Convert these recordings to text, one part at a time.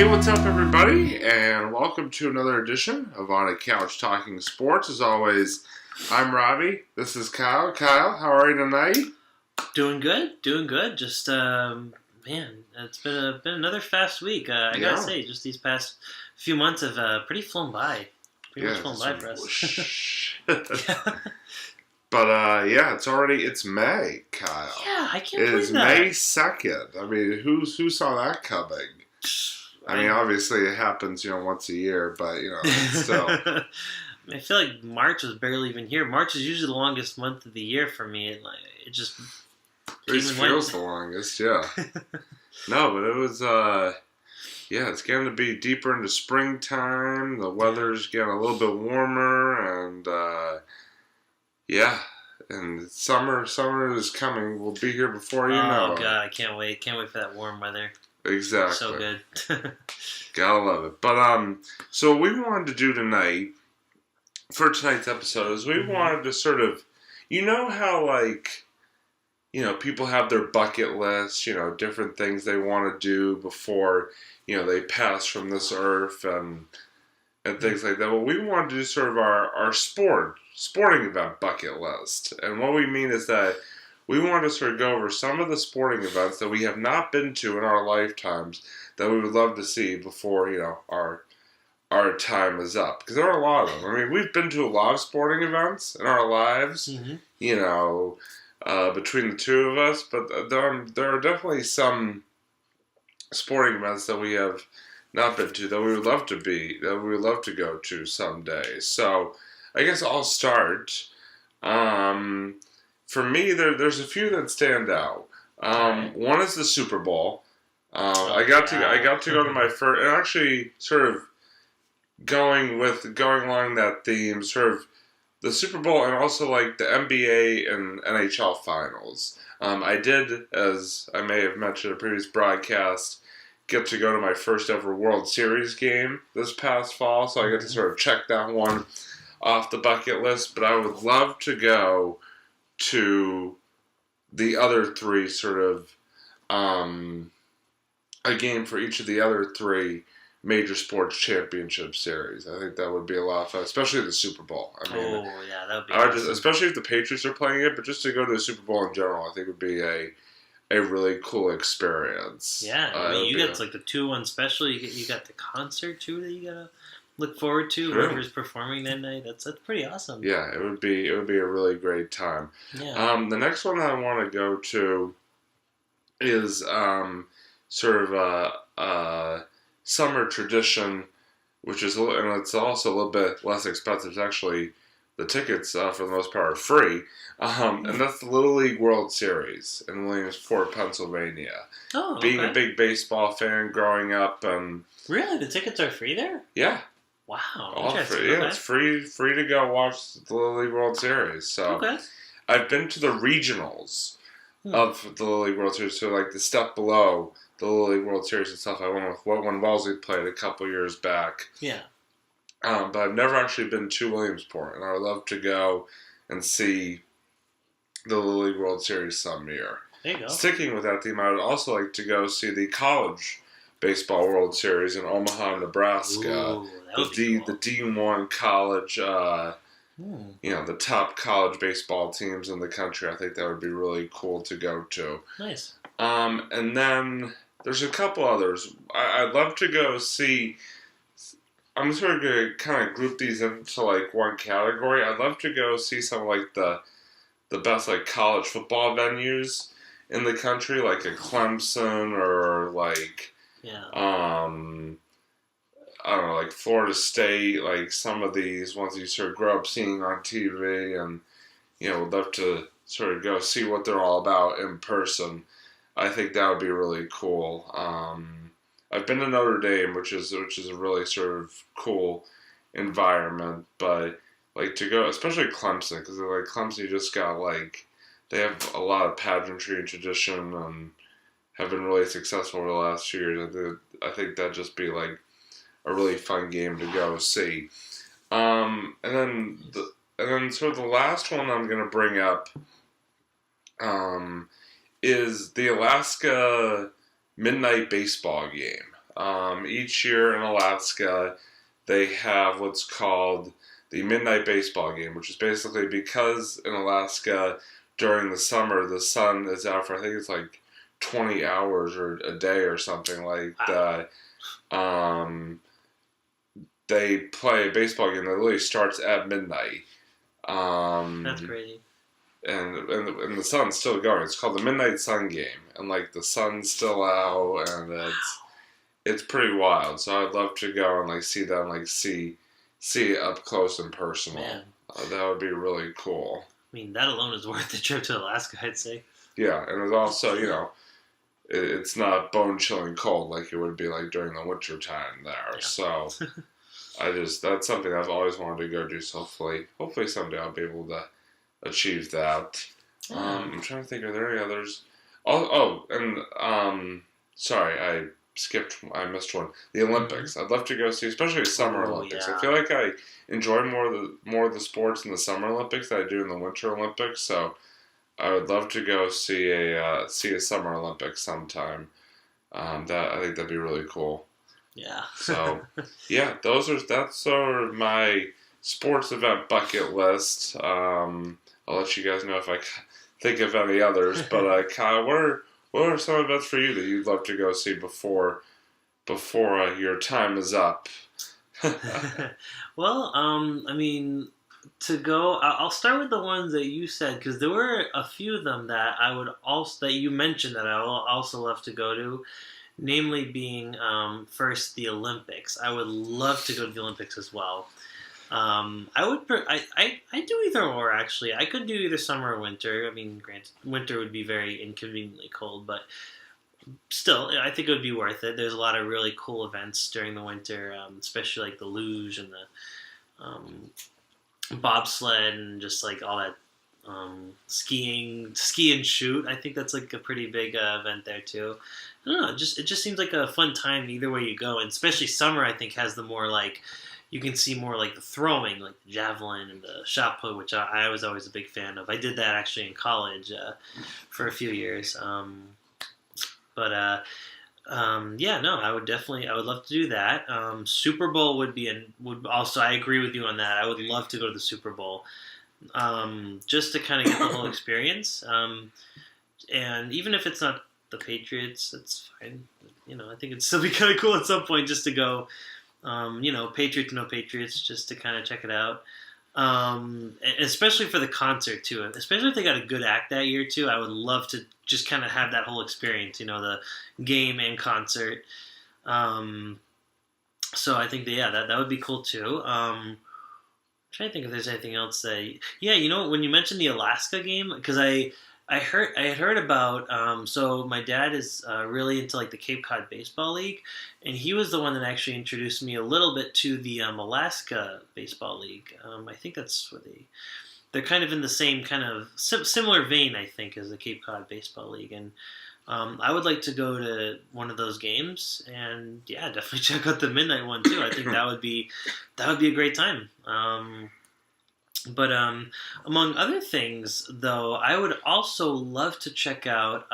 Hey, what's up, everybody, and welcome to another edition of On a Couch Talking Sports. As always, I'm Robbie. This is Kyle. Kyle, how are you tonight? Doing good. Just man, it's been another fast week. I gotta say, just these past few months have pretty flown by. Pretty much flown by for us. But it's May, Kyle. Yeah, I can't believe It's that. May 2nd. I mean, who saw that coming? I mean, obviously it happens, once a year, but still. I feel like March was barely even here. March is usually the longest month of the year for me. It just feels the longest, yeah. No, but it was, it's getting to be deeper into springtime. The weather's getting a little bit warmer, and, and summer is coming. We'll be here before you know. Oh, God, I can't wait. Can't wait for that warm weather. Exactly. So good. Gotta love it. But, so what we wanted to do tonight, for tonight's episode, is we wanted to sort of, how, people have their bucket list, different things they want to do before, they pass from this earth and things like that. Well, we wanted to do sort of our sporting event bucket list. And what we mean is that we want to sort of go over some of the sporting events that we have not been to in our lifetimes that we would love to see before, our time is up. Because there are a lot of them. I mean, we've been to a lot of sporting events in our lives, between the two of us, but there are definitely some sporting events that we have not been to that we would love to go to someday. So, I guess I'll start. For me, there's a few that stand out. One is the Super Bowl. I got to go to my first, and actually sort of going along that theme, sort of the Super Bowl and also like the NBA and NHL finals. I did, as I may have mentioned in a previous broadcast, get to go to my first ever World Series game this past fall, so I get to sort of check that one off the bucket list. But I would love to go to the other three, sort of a game for each of the other three major sports championship series. I think that would be a lot of fun, especially the Super Bowl. I mean, that would be awesome. Especially if the Patriots are playing it, but just to go to the Super Bowl in general, I think would be a really cool experience. Yeah, I mean, you got like the 2-1 special. You got the concert too that you gotta look forward to. Whoever's performing that night, that's pretty awesome. Yeah, it would be a really great time. Yeah. The next one that I want to go to is sort of a summer tradition, which is and it's also a little bit less expensive. It's actually, the tickets for the most part are free, and that's the Little League World Series in Williamsport, Pennsylvania. Oh, okay. Being a big baseball fan growing up, and really, the tickets are free there? Yeah. Wow. All free. Yeah, it's free to go watch the Little League World Series. So I've been to the regionals of the Little League World Series, so like the step below the Little League World Series itself. I went with when Wellesley played a couple years back. Yeah. But I've never actually been to Williamsport, and I would love to go and see the Little League World Series some year. There you go. Sticking with that theme, I would also like to go see the College Baseball World Series in Omaha, Nebraska. Ooh, cool. The D1 college, the top college baseball teams in the country. I think that would be really cool to go to. Nice. And then there's a couple others. I'd love to go see. I'm sort of going to kind of group these into like one category. I'd love to go see some like the best like college football venues in the country, like a Clemson or like I don't know, like Florida State, like some of these ones you sort of grow up seeing on TV, and would love to sort of go see what they're all about in person. I think that would be really cool. I've been to Notre Dame, which is a really sort of cool environment, but like to go, especially Clemson, because like Clemson, you just got like they have a lot of pageantry and tradition, and have been really successful over the last few years. I think that'd just be like a really fun game to go see. And then sort of the last one I'm going to bring up is the Alaska Midnight Baseball game. each year in Alaska, they have what's called the midnight baseball game, which is basically because in Alaska during the summer the sun is out for I think it's like 20 hours or a day or something like that. They play a baseball game that literally starts at midnight. That's crazy. And the sun's still going. It's called the Midnight Sun Game, and like the sun's still out, and it's pretty wild. So I'd love to go and like see them, like see it up close and personal. That would be really cool. I mean, that alone is worth the trip to Alaska, I'd say. Yeah, and it's also it's not bone chilling cold like it would be like during the winter time there. Yeah. So that's something I've always wanted to go do. So hopefully someday I'll be able to achieve that. I'm trying to think, are there any others? Sorry, I missed one. The Olympics. I'd love to go see, especially Summer Olympics. Yeah. I feel like I enjoy more of the sports in the Summer Olympics than I do in the Winter Olympics. So I would love to go see a Summer Olympics sometime. I think that'd be really cool. Yeah. So yeah, that's sort of my sports event bucket list. I'll let you guys know if I think of any others. But Kyle, what are some events for you that you'd love to go see before your time is up? Well, I mean, to go, I'll start with the ones that you said because there were a few of them that that you mentioned that I will also love to go to. Namely, being first the Olympics. I would love to go to the Olympics as well. I do either or actually. I could do either summer or winter. I mean, granted, winter would be very inconveniently cold, but still, I think it would be worth it. There's a lot of really cool events during the winter, especially like the luge and the bobsled and just like all that ski and shoot. I think that's like a pretty big event there too. I don't know. It just seems like a fun time either way you go, and especially summer. I think has the more like. You can see more like the throwing, like the javelin and the shot put, which I was always a big fan of. I did that actually in college for a few years. I would love to do that. Super Bowl would also, I agree with you on that. I would love to go to the Super Bowl just to kind of get the whole experience. And even if it's not the Patriots, that's fine. I think it'd still be kind of cool at some point just to go. Patriots, no Patriots, just to kind of check it out. Especially for the concert too. Especially if they got a good act that year too. I would love to just kind of have that whole experience. The game and concert. So I think that would be cool too. I'm trying to think if there's anything else when you mentioned the Alaska game, because I had heard about, so my dad is really into like the Cape Cod Baseball League, and he was the one that actually introduced me a little bit to the Alaska Baseball League. I think that's where they're kind of in the same kind of similar vein, I think, as the Cape Cod Baseball League, and I would like to go to one of those games, and yeah, definitely check out the midnight one too. I think that would be a great time. But among other things, though, I would also love to check out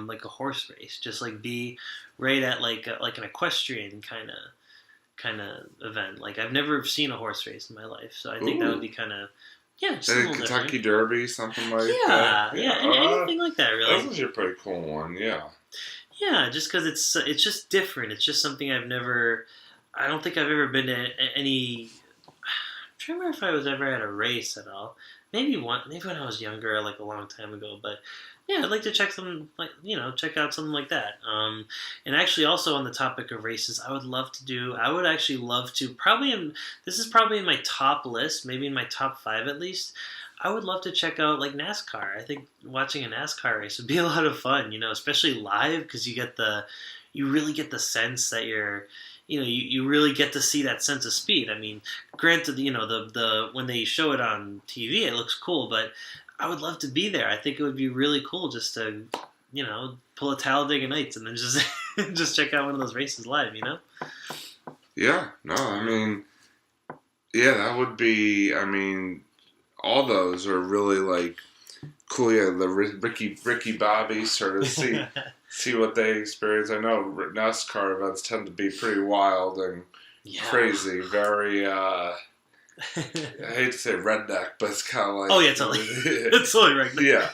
like a horse race, just like be right at like an equestrian kind of event. Like I've never seen a horse race in my life, so I think that would be kind of just a little Kentucky different. Derby, something like that. Yeah, anything like that, really. That's actually a pretty cool one, yeah. Yeah, just because it's just different. It's just something I don't think I've ever been to any. I don't remember if I was ever at a race at all. Maybe when I was younger, like a long time ago. But yeah, I'd like to check out something like that. And actually, also on the topic of races, I would actually love to. This is probably in my top list, maybe in my top 5 at least. I would love to check out like NASCAR. I think watching a NASCAR race would be a lot of fun. Especially live because you really get the sense that you really get to see that sense of speed. I mean, granted, the when they show it on TV, it looks cool, but I would love to be there. I think it would be really cool just to, pull a Talladega Nights and then just just check out one of those races live. Yeah. No. I mean, yeah, that would be. I mean, all those are really like cool. Yeah, the Ricky Bobby sort of see what they experience. I know NASCAR events tend to be pretty wild and crazy. Very, I hate to say redneck, but it's kind of like... Oh, yeah, totally. It's totally redneck. Yeah.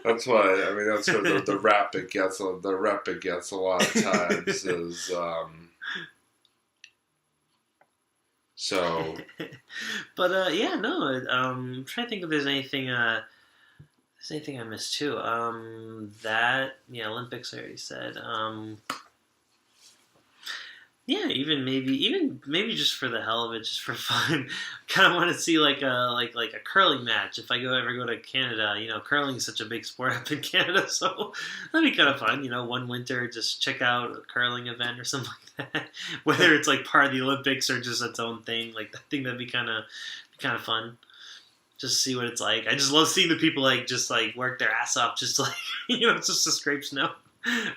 That's why, I mean, that's what the rep it gets. The rep it gets a lot of times is... So... But, yeah, no, I'm trying to think if there's anything... There's anything I missed too. Olympics I already said. Even maybe just for the hell of it, just for fun. Kind of want to see like a curling match. If I ever go to Canada, curling is such a big sport up in Canada, so that'd be kind of fun. One winter, just check out a curling event or something like that. Whether it's like part of the Olympics or just its own thing, like I think that'd be kind of fun. Just see what it's like. I just love seeing the people just work their ass off, just just to scrape snow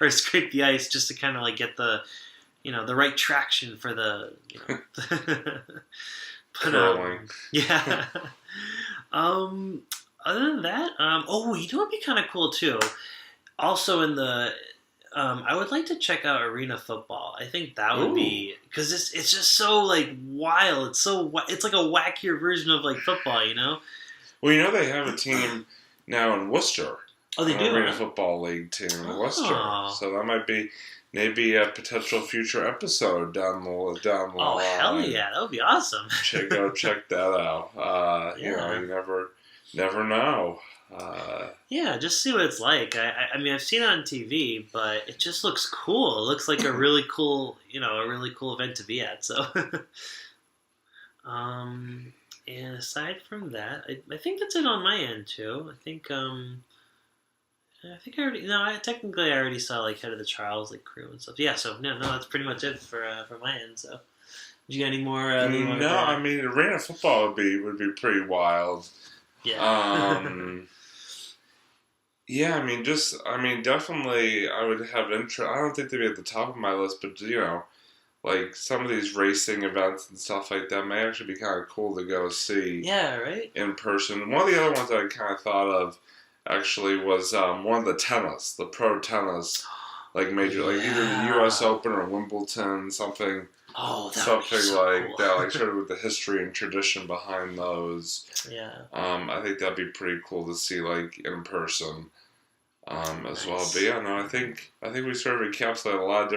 or scrape the ice, just to kind of get the, the right traction for the, Curling. Yeah. Other than that, it'd be kind of cool too. Also in the, I would like to check out arena football. I think that would be, because it's just so wild. It's like a wackier version of football, Well, they have a team now in Worcester. Oh, they do. Arena football league team in Worcester. So that might be maybe a potential future episode down the line. Oh, hell yeah, that would be awesome. Go check that out. You never know. Just see what it's like. I mean, I've seen it on TV, but it just looks cool. It looks like a really cool, event to be at. So, and aside from that, I think that's it on my end too. I think I already. No, I already saw Head of the Trials, crew and stuff. Yeah. So no, that's pretty much it for my end. So, did you got any more? No, I mean, arena football would be pretty wild. Yeah. Yeah, definitely I would have interest. I don't think they'd be at the top of my list, but, some of these racing events and stuff like that may actually be kind of cool to go see. Yeah, right? In person. One of the other ones I kind of thought of, actually, was one of the pro tennis, major, either the U.S. Open or Wimbledon, something... Oh, that something so like cool. that, sort of with the history and tradition behind those. Yeah. I think that'd be pretty cool to see, in person, as Nice. well. But yeah, no, I think we sort of encapsulate a lot of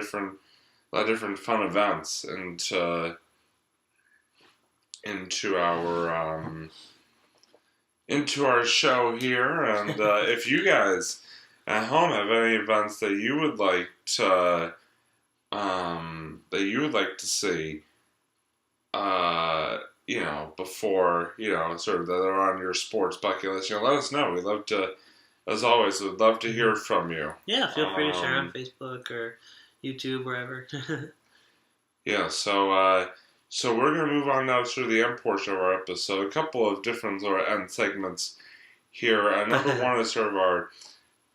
different fun events into our show here. And if you guys at home have any events that you would like to see, before, sort of that are on your sports bucket list, let us know. We'd love to, as always, we'd love to hear from you. Yeah, feel free to share on Facebook or YouTube, wherever. Yeah, so we're going to move on now to the end portion of our episode. A couple of different sort of end segments here. Number one is sort of our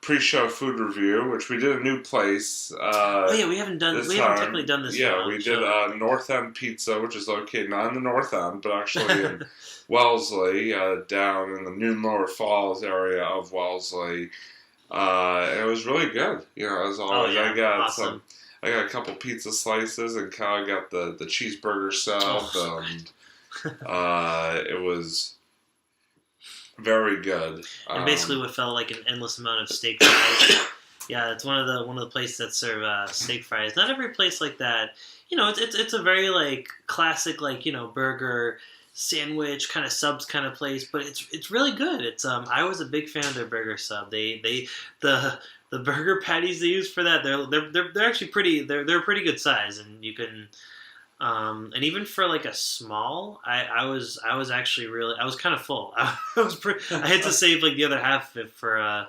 pre-show food review, which we did a new place. We haven't technically done this. Yeah, we did North End Pizza, which is located not in the North End, but actually in Wellesley, down in the New Lower Falls area of Wellesley. And it was really good. As always, I got awesome. I got a couple pizza slices, and Kyle got the cheeseburger sub, and it was very good. And basically what felt like an endless amount of steak fries. Yeah, it's one of the places that serve steak fries. Not every place like that. It's a very classic burger sandwich kind of subs kind of place, but it's really good. It's I was a big fan of their burger sub. The burger patties they use for that, they're actually pretty. They're a pretty good size, and you can. And even for a small, I was actually really, I was kind of full. I had to save the other half of it for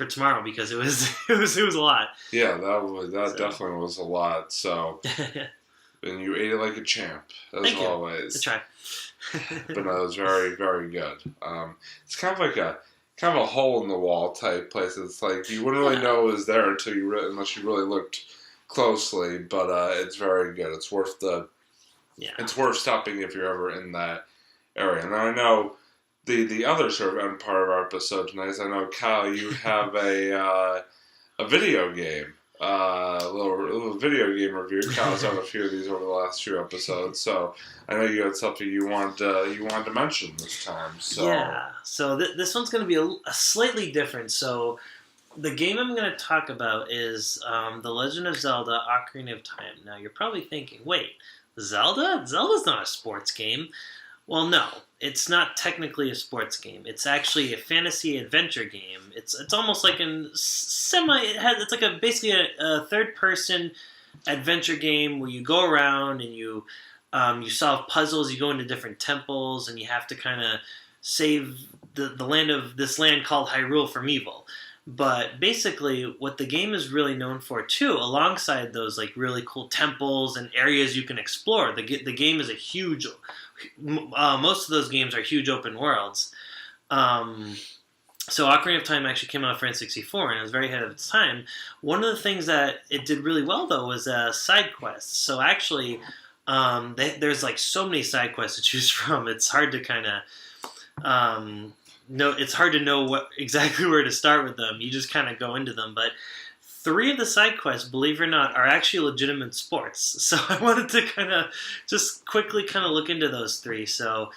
tomorrow because it was a lot. Yeah, that definitely was a lot. So, and you ate it like a champ, as always. I try. But no, it was very, very good. It's kind of like a hole in the wall type place. It's you wouldn't really know it was there unless you really looked closely, but it's very good. It's worth it's worth stopping if you're ever in that area. And I know the other sort of end part of our episode tonight is, I know, Kyle, you have a video game A little video game review. Kyle's done a few of these over the last few episodes, so I know you had something you wanted to mention this time. So yeah, so this one's going to be a slightly different. So the game I'm going to talk about is The Legend of Zelda: Ocarina of Time. Now you're probably thinking, wait, Zelda? Zelda's not a sports game. Well, no, it's not technically a sports game. It's actually a fantasy adventure game. It's almost like it's like basically a third person adventure game where you go around and you solve puzzles. You go into different temples and you have to kind of save the land of this land called Hyrule from evil. But basically, what the game is really known for too, alongside those like really cool temples and areas you can explore, the game is a huge. Most of those games are huge open worlds. So Ocarina of Time actually came out for N64 and it was very ahead of its time. One of the things that it did really well though was side quests. So actually, there's like so many side quests to choose from. It's hard to kind of it's hard to know exactly where to start with them. You just kind of go into them, but 3 of the side quests, believe it or not, are actually legitimate sports. So I wanted to kind of just quickly kind of look into those 3. So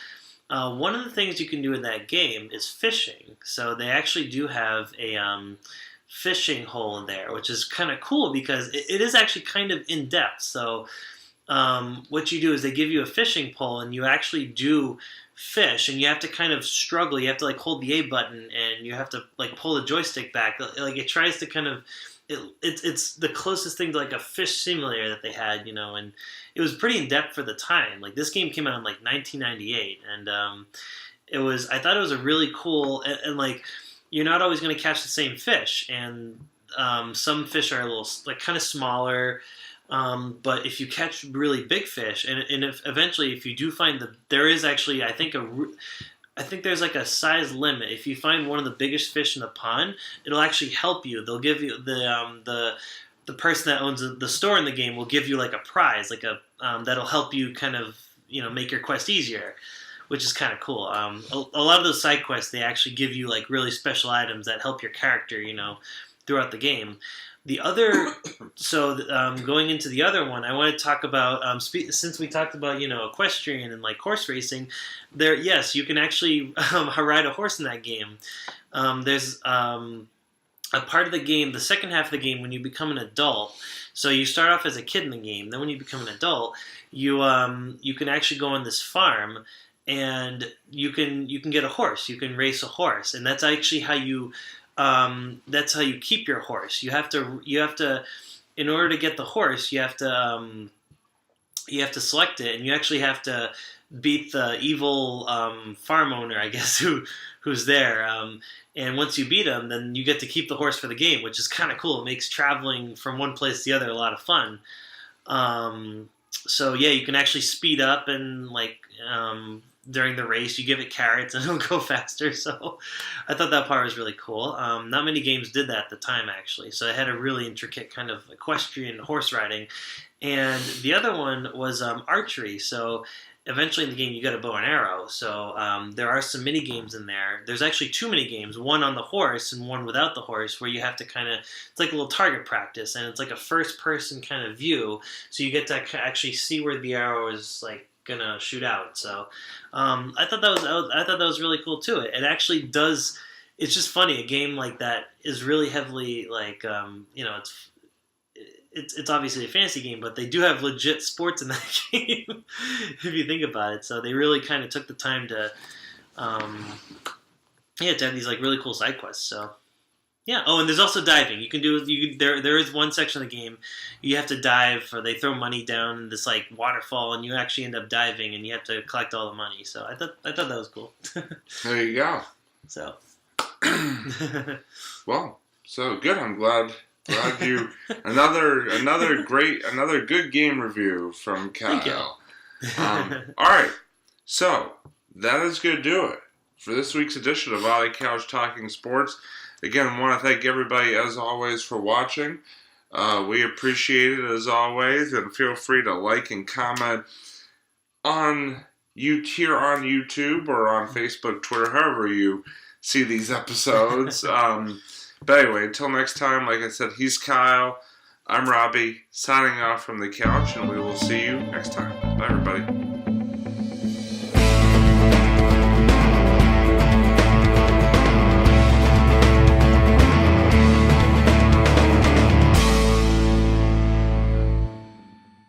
one of the things you can do in that game is fishing. So they actually do have a fishing hole in there, which is kind of cool because it is actually kind of in depth. So what you do is they give you a fishing pole and you actually do fish, and you have to kind of struggle. You have to like hold the A button and you have to like pull the joystick back. Like it tries to kind of it's the closest thing to like a fish simulator that they had, and it was pretty in depth for the time. Like this game came out in like 1998, and I thought it was a really cool and like you're not always going to catch the same fish, and some fish are a little like kind of smaller. But if you catch really big fish, and eventually if you do find there is actually I think there's like a size limit. If you find one of the biggest fish in the pond, it'll actually help you. They'll give you the person that owns the store in the game will give you like a prize, like that'll help you kind of make your quest easier, which is kind of cool. A lot of those side quests they actually give you like really special items that help your character, throughout the game. The other, going into the other one, I want to talk about, since we talked about, equestrian and like horse racing, yes, you can actually ride a horse in that game. There's a part of the game, the second half of the game, when you become an adult. So you start off as a kid in the game. Then when you become an adult, you can actually go on this farm and you can get a horse. You can race a horse, and that's actually how you. That's how you keep your horse. You have to, in order to get the horse, you have to select it, and you actually have to beat the evil farm owner, I guess, who's there. And once you beat him, then you get to keep the horse for the game, which is kind of cool. It makes traveling from one place to the other a lot of fun. So yeah, you can actually speed up and like. During the race, you give it carrots and it'll go faster. So I thought that part was really cool. Not many games did that at the time, actually. So it had a really intricate kind of equestrian horse riding. And the other one was archery. So eventually in the game, you got a bow and arrow. So there are some mini games in there. There's actually 2 mini games, one on the horse and one without the horse, where you have to it's like a little target practice, and it's like a first person kind of view. So you get to actually see where the arrow is like gonna shoot out. So I thought that was really cool too. It actually does. It's just funny. A game like that is really heavily like it's obviously a fantasy game, but they do have legit sports in that game if you think about it. So they really kind of took the time to to have these like really cool side quests. So yeah. Oh, and there's also diving. There is one section of the game you have to dive, or they throw money down this like waterfall, and you actually end up diving, and you have to collect all the money. So I thought that was cool. There you go. So. Well, so good. I'm glad you another good game review from Kyle. All right, so that is going to do it for this week's edition of Ollie Couch Talking Sports. Again, I want to thank everybody, as always, for watching. We appreciate it, as always, and feel free to like and comment here on YouTube or on Facebook, Twitter, however you see these episodes. But anyway, until next time, like I said, he's Kyle. I'm Robbie, signing off from the couch, and we will see you next time. Bye, everybody.